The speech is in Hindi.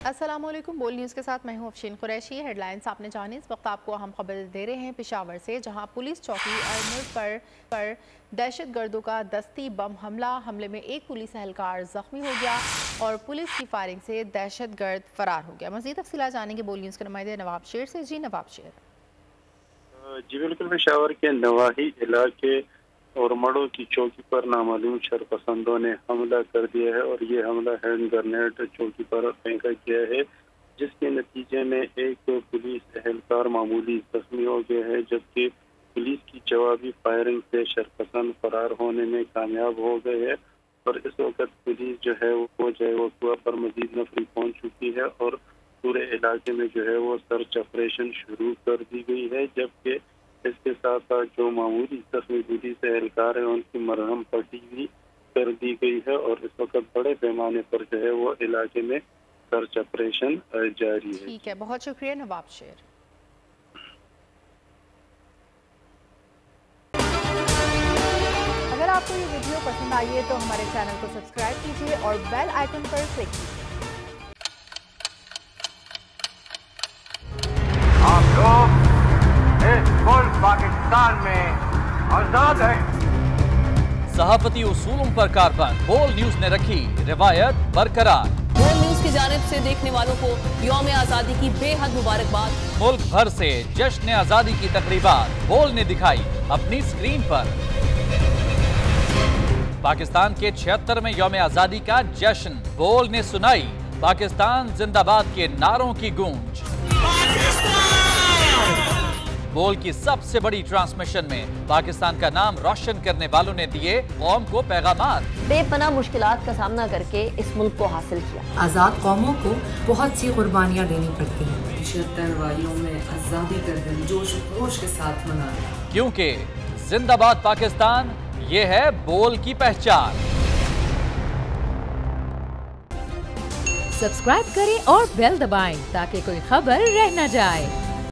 अस्सलामुअलैकुम। बोल न्यूज़ के साथ मैं हूं अफशीन कुरैशी। हेडलाइंस आपने जानी। इस वक्त आपको अहम खबर दे रहे हैं पेशावर से, जहां पुलिस चौकी अरमुल पर दहशतगर्दों का दस्ती बम हमले में एक पुलिस एहलकार जख्मी हो गया और पुलिस की फायरिंग से दहशतगर्द फरार हो गया। मज़ीद तफसीलात जानेंगे बोल न्यूज़ के नुमाइंदे नवाब शेर से। जी नवाब शेर। जी बिल्कुल, पेशावर के नवाही इलाके और मड़ों की चौकी पर नामालूम शरपसंदों ने हमला कर दिया है और ये हमला हैंड ग्रेनेड चौकी पर फेंका गया है, जिसके नतीजे में एक पुलिस एहलकार मामूली जख्मी हो गया है, जबकि पुलिस की जवाबी फायरिंग से शरपसंद फरार होने में कामयाब हो गए हैं। और इस वक्त पुलिस जो है वो कुआ पर मजीद नफरी पहुंच चुकी है और पूरे इलाके में जो है वो सर्च ऑपरेशन शुरू कर दी गई है, जबकि इसके साथ साथ जो मामूली जख्मी पुलिस एहलकार है उनकी मरहम पट्टी भी कर दी गई है और इस वक्त बड़े पैमाने पर जो है वो इलाके में सर्च ऑपरेशन जारी है। ठीक है, बहुत शुक्रिया नवाब शेर। अगर आपको ये वीडियो पसंद आई है तो हमारे चैनल को सब्सक्राइब कीजिए और बेल आइकन पर क्लिक कीजिए। आप लोग इस मुल्क पाकिस्तान में आजाद है। सहाफती उसूलों पर कारबंद। बोल न्यूज ने रखी रिवायत बरकरार। बोल न्यूज की जानिब से देखने वालों को यौम आजादी की बेहद मुबारकबाद। मुल्क भर से जश्न आजादी की तकरीबात बोल ने दिखाई अपनी स्क्रीन पर। पाकिस्तान के 76वें यौम आजादी का जश्न बोल ने सुनाई पाकिस्तान जिंदाबाद के नारों की गूंज। बोल की सबसे बड़ी ट्रांसमिशन में पाकिस्तान का नाम रोशन करने वालों ने दिए कौम को पैगामात। बेपनाह मुश्किलात का सामना करके इस मुल्क को हासिल किया। आजाद कौमों को बहुत सी कुर्बानियां देनी पड़ती हैं। 76 वालियों में आजादी का दिन जोश खरोश के साथ मनाया, क्योंकि जिंदाबाद पाकिस्तान ये है बोल की पहचान। सब्सक्राइब करें और बेल दबाएं ताकि कोई खबर रह न जाए।